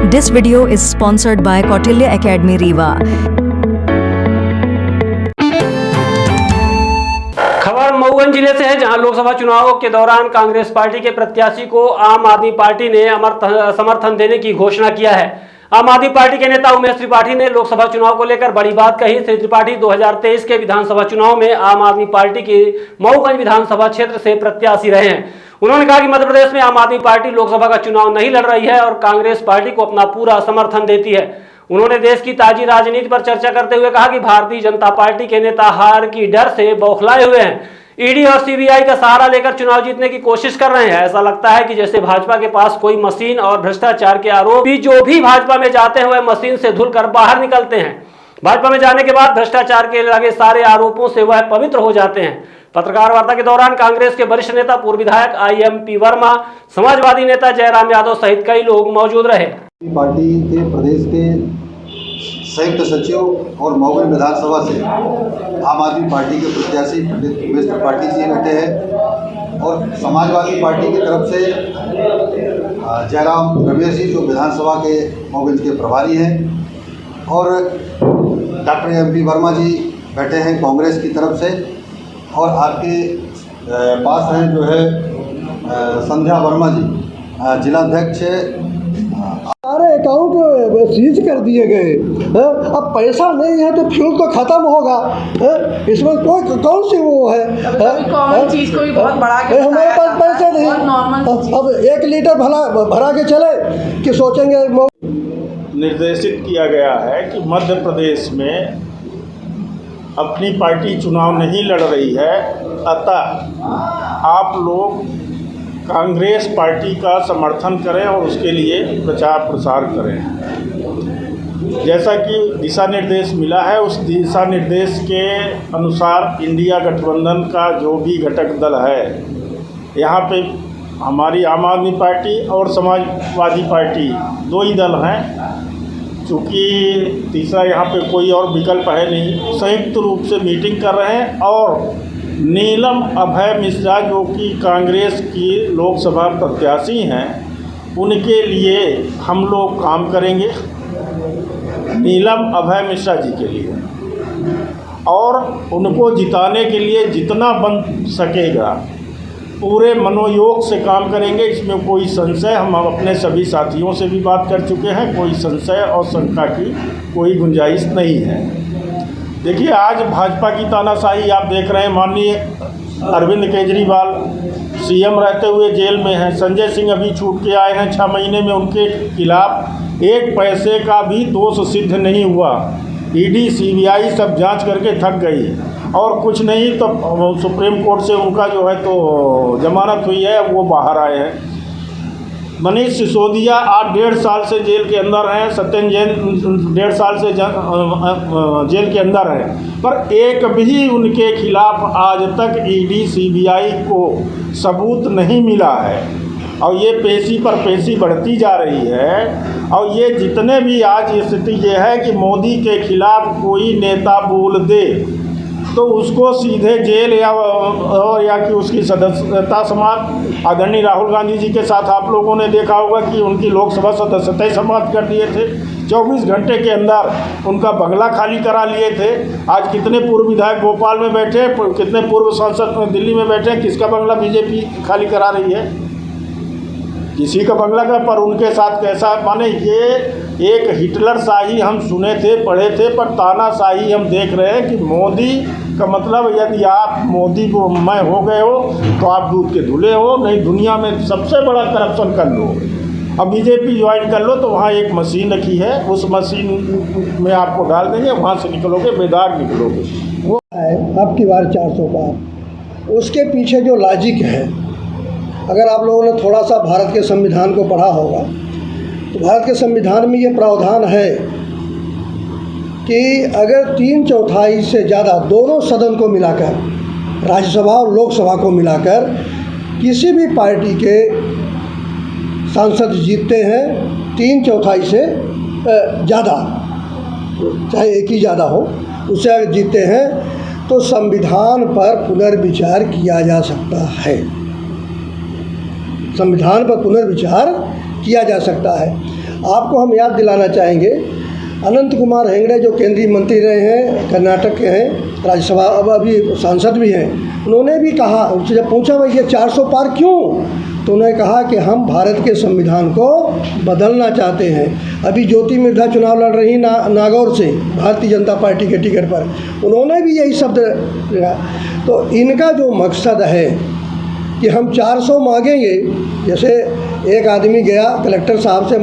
This video is sponsored by Kautilya Academy Rewa. खबर मऊगंज जिले से है, जहां लोकसभा चुनावों के दौरान कांग्रेस पार्टी के प्रत्याशी को आम आदमी पार्टी ने समर्थन देने की घोषणा किया है। आम आदमी पार्टी के नेता उमेश त्रिपाठी ने लोकसभा चुनाव को लेकर बड़ी बात कही। श्री त्रिपाठी 2023 के विधानसभा चुनाव में आम आदमी पार्टी के मऊगंज विधानसभा क्षेत्र से प्रत्याशी रहे हैं। उन्होंने कहा कि मध्य प्रदेश में आम आदमी पार्टी लोकसभा का चुनाव नहीं लड़ रही है और कांग्रेस पार्टी को अपना पूरा समर्थन देती है। उन्होंने देश की ताजी राजनीति पर चर्चा करते हुए कहा कि भारतीय जनता पार्टी के नेता हार की डर से बौखलाए हुए हैं। ईडी और सीबीआई का सहारा लेकर चुनाव जीतने की कोशिश कर रहे हैं। ऐसा लगता है कि जैसे भाजपा के पास कोई मशीन और भ्रष्टाचार के आरोपी जो भी भाजपा में जाते हैं वह मशीन से धुलकर बाहर निकलते हैं। भाजपा में जाने के बाद भ्रष्टाचार के लगे सारे आरोपों से वह पवित्र हो जाते हैं। पत्रकार वार्ता के दौरान कांग्रेस के वरिष्ठ नेता पूर्व विधायक IMP वर्मा, समाजवादी नेता जयराम यादव सहित कई लोग मौजूद रहे। पार्टी के प्रदेश के संयुक्त सचिव और मऊगंज विधानसभा से आम आदमी पार्टी के प्रत्याशी पंडित उमेश त्रिपाठी जी बैठे हैं और समाजवादी पार्टी की तरफ से जयराम रमेश जी जो विधानसभा के मऊगंज के प्रभारी हैं और डॉक्टर IMP वर्मा जी बैठे हैं कांग्रेस की तरफ से, और आपके पास हैं जो है संध्या वर्मा जी जिलाध्यक्ष। सारे अकाउंट सीज कर दिए गए हैं। अब पैसा नहीं है तो फ्यूल तो खत्म होगा है? इसमें कोई कौन सी वो है कॉमन चीज को भी बहुत बड़ा के हमारे पास पैसे नहीं। अब 1 लीटर भरा के चले कि सोचेंगे। निर्देशित किया गया है कि मध्य प्रदेश में अपनी पार्टी चुनाव नहीं लड़ रही है, अतः आप लोग कांग्रेस पार्टी का समर्थन करें और उसके लिए प्रचार प्रसार करें। जैसा कि दिशा निर्देश मिला है, उस दिशा निर्देश के अनुसार इंडिया गठबंधन का जो भी घटक दल है, यहाँ पे हमारी आम आदमी पार्टी और समाजवादी पार्टी 2 ही दल हैं, चूँकि तीसरा यहाँ पे कोई और विकल्प है नहीं। संयुक्त रूप से मीटिंग कर रहे हैं और नीलम अभय मिश्रा जो कि कांग्रेस की लोकसभा प्रत्याशी हैं, उनके लिए हम लोग काम करेंगे, नीलम अभय मिश्रा जी के लिए, और उनको जिताने के लिए जितना बन सकेगा पूरे मनोयोग से काम करेंगे। इसमें कोई संशय, हम अपने सभी साथियों से भी बात कर चुके हैं, कोई संशय और शंका की कोई गुंजाइश नहीं है। देखिए, आज भाजपा की तानाशाही आप देख रहे हैं। माननीय अरविंद केजरीवाल CM रहते हुए जेल में हैं। संजय सिंह अभी छूट के आए हैं, 6 महीने में उनके खिलाफ 1 पैसे का भी दोष सिद्ध नहीं हुआ। ईडी CBI सब जांच करके थक गई और कुछ नहीं तो सुप्रीम कोर्ट से उनका जो है तो जमानत हुई है, वो बाहर आए हैं। मनीष सिसोदिया 8-1.5 साल से जेल के अंदर हैं। सत्यन जैन 1.5 साल से जेल के अंदर हैं, पर एक भी उनके खिलाफ आज तक ईडी CBI को सबूत नहीं मिला है। और ये पेशी पर पेशी बढ़ती जा रही है। और ये जितने भी आज स्थिति ये है कि मोदी के खिलाफ कोई नेता बोल दे तो उसको सीधे जेल या कि उसकी सदस्यता समाप्त। आदरणीय राहुल गांधी जी के साथ आप लोगों ने देखा होगा कि उनकी लोकसभा सदस्यता ही समाप्त कर दिए थे। 24 घंटे के अंदर उनका बंगला खाली करा लिए थे। आज कितने पूर्व विधायक भोपाल में बैठे, कितने पूर्व सांसद दिल्ली में बैठे, किसका बंगला बीजेपी खाली करा रही है? किसी का बंगला का। पर उनके साथ कैसा, माने ये एक हिटलर शाही हम सुने थे, पढ़े थे, पर तानाशाही हम देख रहे हैं कि मोदी का मतलब यदि आप मोदी को मैं हो गए हो तो आप दूध के धुले हो, नहीं दुनिया में सबसे बड़ा करप्शन कर लो। अब बीजेपी ज्वाइन कर लो तो वहाँ एक मशीन रखी है, उस मशीन में आपको डाल देंगे, वहाँ से निकलोगे बेदाग निकलोगे। वो है अब की बार 400 पार। उसके पीछे जो लॉजिक है, अगर आप लोगों ने थोड़ा सा भारत के संविधान को पढ़ा होगा तो भारत के संविधान में ये प्रावधान है कि अगर 3/4 से ज़्यादा दोनों सदन को मिलाकर, राज्यसभा और लोकसभा को मिलाकर, किसी भी पार्टी के सांसद जीतते हैं 3/4 से ज़्यादा, चाहे एक ही ज़्यादा हो, उससे अगर जीतते हैं तो संविधान पर पुनर्विचार किया जा सकता है। संविधान पर पुनर्विचार किया जा सकता है। आपको हम याद दिलाना चाहेंगे, अनंत कुमार हेगड़े जो केंद्रीय मंत्री रहे हैं, कर्नाटक के हैं, राज्यसभा अब अभी सांसद भी हैं, उन्होंने भी कहा, उनसे जब पूछा भाई ये 400 पार क्यों, तो उन्होंने कहा कि हम भारत के संविधान को बदलना चाहते हैं। अभी ज्योति मिर्धा चुनाव लड़ रही नागौर से भारतीय जनता पार्टी के टिकट पर, उन्होंने भी यही शब्द लिया। तो इनका जो मकसद है कि हम 400 मांगेंगे, जैसे एक आदमी गया कलेक्टर साहब से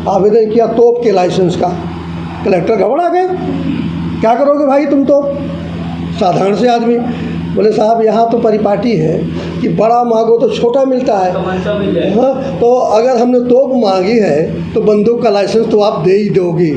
आवेदन किया तोप के लाइसेंस का, कलेक्टर घबरा गए, क्या करोगे भाई तुम तो साधारण से आदमी, बोले साहब यहाँ तो परिपाटी है कि बड़ा मांगो तो छोटा मिलता है, हाँ, तो अगर हमने तोप मांगी है तो बंदूक का लाइसेंस तो आप दे ही दोगे।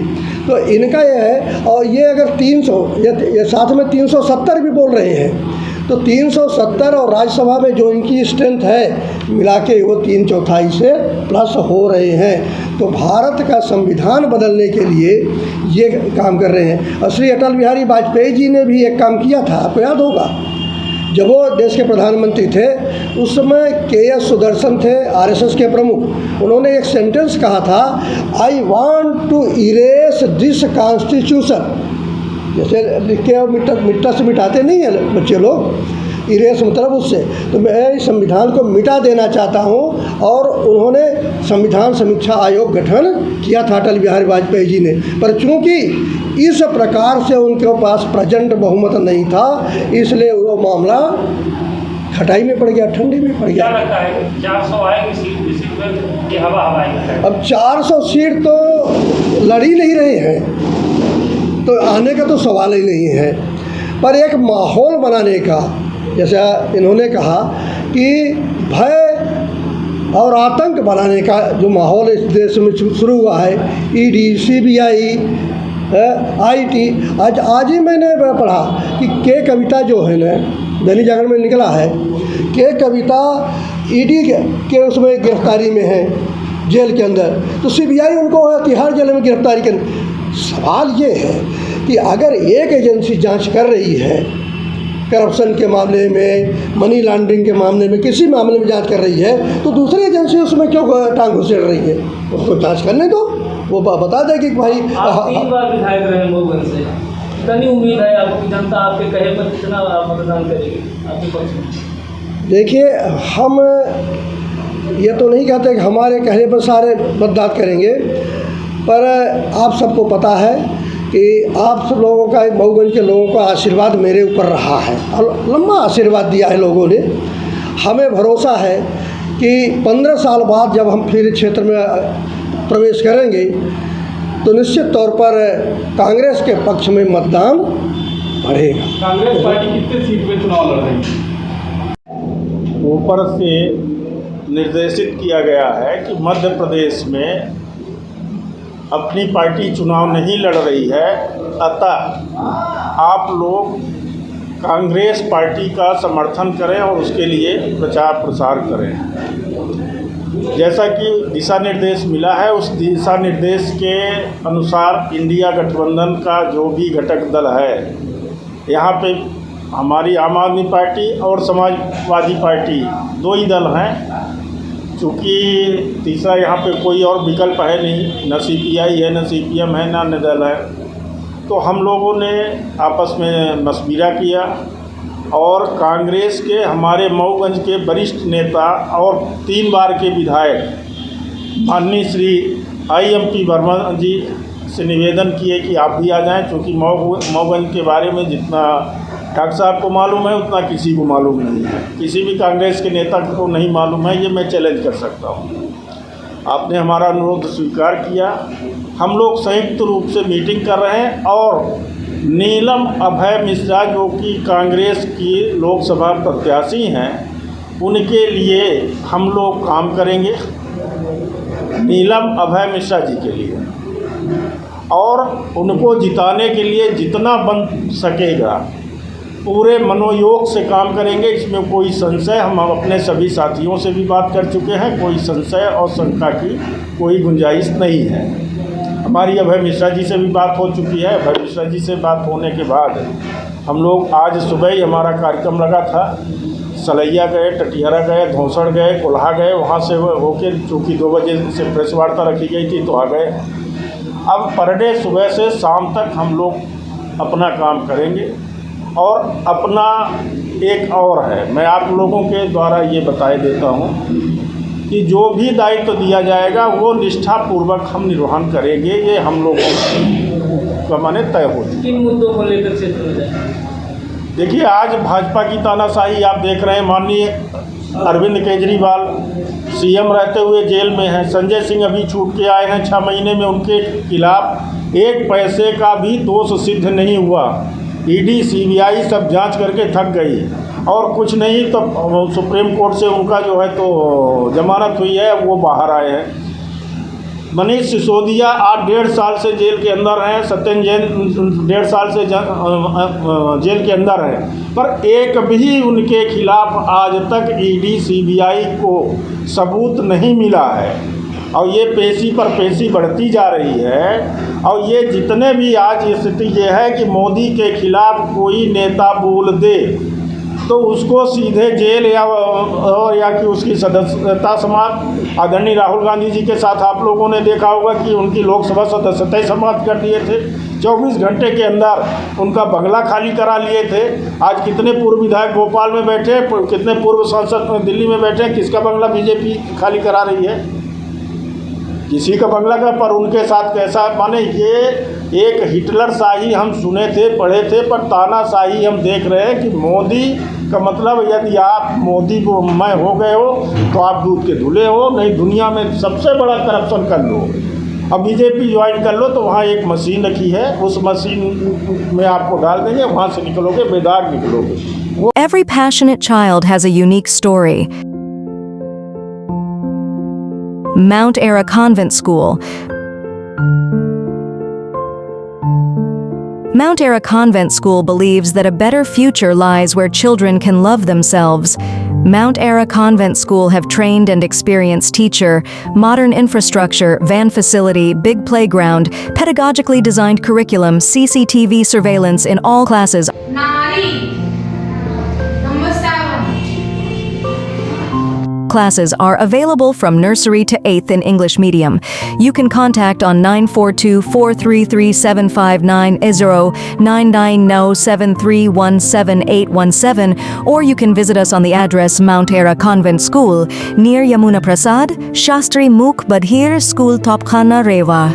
तो इनका ये है, और ये अगर 300 ये साथ में 370 भी बोल रहे हैं, तो 370 और राज्यसभा में जो इनकी स्ट्रेंथ है मिला के वो 3/4 से प्लस हो रहे हैं। तो भारत का संविधान बदलने के लिए ये काम कर रहे हैं। और श्री अटल बिहारी वाजपेयी जी ने भी एक काम किया था, आपको याद होगा, जब वो देश के प्रधानमंत्री थे उस समय KS सुदर्शन थे, RSS के प्रमुख, उन्होंने एक सेंटेंस कहा था, I want to erase this constitution. जैसे लिख के मिट्टा से मिटाते नहीं हैं बच्चे लोग, इरेज मतलब उससे, तो मैं इस संविधान को मिटा देना चाहता हूं। और उन्होंने संविधान समीक्षा आयोग गठन किया था अटल बिहारी वाजपेयी जी ने, पर चूंकि इस प्रकार से उनके पास प्रचंड बहुमत नहीं था, इसलिए वो मामला खटाई में पड़ गया, ठंडी में पड़ गया। क्या लगता है 400 आएगी सीट में ये हवा है? अब 400 सीट तो लड़ ही नहीं रहे हैं, तो आने का तो सवाल ही नहीं है, पर एक माहौल बनाने का, जैसा इन्होंने कहा कि भय और आतंक बनाने का जो माहौल इस देश में शुरू हुआ है, ED, CBI, IT, आज ही मैंने पढ़ा कि के कविता जो है ना, दैनिक जागरण में निकला है, के कविता ED के उसमें गिरफ्तारी में है, जेल के अंदर, तो CBI उनको तिहाड़ जेल में गिरफ्तारी कर। सवाल ये है कि अगर एक एजेंसी जांच कर रही है करप्शन के मामले में, मनी लॉन्ड्रिंग के मामले में, किसी मामले में जांच कर रही है, तो दूसरी एजेंसी उसमें क्यों टांग घुसेड़ रही है? उसको जांच करने दो, वो बता देगी कि भाई। आप 3 बार विधायक रहे मऊगन से, कितनी उम्मीद है आपकी, जनता आपके कहे पर कितना मतदान करेगी आपके पक्ष में? देखिए, हम ये तो नहीं कहते कि हमारे कहने पर सारे मतदान करेंगे, पर आप सबको पता है कि आप सब लोगों का, मऊगंज के लोगों का आशीर्वाद मेरे ऊपर रहा है और लंबा आशीर्वाद दिया है लोगों ने। हमें भरोसा है कि 15 साल बाद जब हम फिर क्षेत्र में प्रवेश करेंगे तो निश्चित तौर पर कांग्रेस के पक्ष में मतदान बढ़ेगा। कांग्रेस पार्टी कितने सीट पे चुनाव लड़ रही है? ऊपर से निर्देशित किया गया है कि मध्य प्रदेश में अपनी पार्टी चुनाव नहीं लड़ रही है, अतः आप लोग कांग्रेस पार्टी का समर्थन करें और उसके लिए प्रचार प्रसार करें। जैसा कि दिशा निर्देश मिला है, उस दिशा निर्देश के अनुसार इंडिया गठबंधन का जो भी घटक दल है, यहाँ पे हमारी आम आदमी पार्टी और समाजवादी पार्टी 2 ही दल हैं, चूँकि तीसरा यहाँ पे कोई और विकल्प है नहीं, न CPI है, न CPM है, न निर्दल है। तो हम लोगों ने आपस में मशविरा किया और कांग्रेस के हमारे मऊगंज के वरिष्ठ नेता और 3 बार के विधायक माननीय श्री IMP वर्मा जी से निवेदन किए कि आप भी आ जाएं, क्योंकि मऊगंज के बारे में जितना डॉक्टर साहब को मालूम है उतना किसी को मालूम नहीं है, किसी भी कांग्रेस के नेता को नहीं मालूम है, ये मैं चैलेंज कर सकता हूँ। आपने हमारा अनुरोध स्वीकार किया, हम लोग संयुक्त रूप से मीटिंग कर रहे हैं और नीलम अभय मिश्रा जो कि कांग्रेस की लोकसभा प्रत्याशी हैं, उनके लिए हम लोग काम करेंगे, नीलम अभय मिश्रा जी के लिए, और उनको जिताने के लिए जितना बन सकेगा पूरे मनोयोग से काम करेंगे। इसमें कोई संशय, हम अपने सभी साथियों से भी बात कर चुके हैं, कोई संशय और शंका की कोई गुंजाइश नहीं है। हमारी अभय मिश्रा जी से भी बात हो चुकी है। अभय मिश्रा जी से बात होने के बाद हम लोग आज सुबह ही हमारा कार्यक्रम लगा था सलैया गए, टटिहरा गए, धौसड़ गए, कोल्हा गए, वहाँ से होके चूँकि 2 बजे से प्रेस वार्ता रखी गई थी तो आ गए। अब पर डे सुबह से शाम तक हम लोग अपना काम करेंगे। और अपना एक और है, मैं आप लोगों के द्वारा ये बताए देता हूँ कि जो भी दायित्व दिया जाएगा वो निष्ठापूर्वक हम निर्वहन करेंगे। ये हम लोगों का माने तय हो। किन मुद्दों को लेकर क्षेत्र में जाएंगे? देखिए, आज भाजपा की तानाशाही आप देख रहे हैं। माननीय अरविंद केजरीवाल सीएम रहते हुए जेल में हैं। संजय सिंह अभी छूट के आए हैं 6 महीने में, उनके खिलाफ 1 पैसे का भी दोष सिद्ध नहीं हुआ। ईडी सीबीआई सब जांच करके थक गई और कुछ नहीं तो सुप्रीम कोर्ट से उनका जो है तो जमानत हुई है, वो बाहर आए हैं। मनीष सिसोदिया आज 1.5 साल से जेल के अंदर हैं। सत्यन जैन 1.5 साल से जेल के अंदर हैं, पर एक भी उनके खिलाफ आज तक ईडी सीबीआई को सबूत नहीं मिला है। और ये पेशी पर पेशी बढ़ती जा रही है। और ये जितने भी आज स्थिति ये है कि मोदी के खिलाफ कोई नेता बोल दे तो उसको सीधे जेल या कि उसकी सदस्यता समाप्त। आदरणीय राहुल गांधी जी के साथ आप लोगों ने देखा होगा कि उनकी लोकसभा सदस्यता समाप्त कर दिए थे। 24 घंटे के अंदर उनका बंगला खाली करा लिए थे। आज कितने पूर्व विधायक भोपाल में बैठे, कितने पूर्व सांसद दिल्ली में बैठे, किसका बंगला बीजेपी खाली करा रही है? किसी का बंगला का। पर उनके साथ कैसा, माने ये एक हिटलर शाही हम सुने थे, पढ़े थे, पर तानाशाही हम देख रहे हैं कि मोदी का मतलब यदि आप मोदी को मैं हो गए हो तो आप दूध के धुले हो। नहीं, दुनिया में सबसे बड़ा करप्शन कर लो। अब बीजेपी ज्वाइन कर लो तो वहाँ एक मशीन रखी है, उस मशीन में आपको डाल देंगे, वहाँ से निकलोगे बेदाग निकलोगे। Every passionate child has a unique story. Mount Ara Convent School. Mount Ara Convent School believes that a better future lies where children can love themselves. Mount Ara Convent School have trained and experienced teacher, modern infrastructure, van facility, big playground, pedagogically designed curriculum, CCTV surveillance in all classes. Classes are available from nursery to 8th in English medium. You can contact on 942-433-759-0, 990-7317817, or you can visit us on the address Mount Ara Convent School, near Yamuna Prasad, Shastri Mukh Badhir School, Topkhana, Rewa.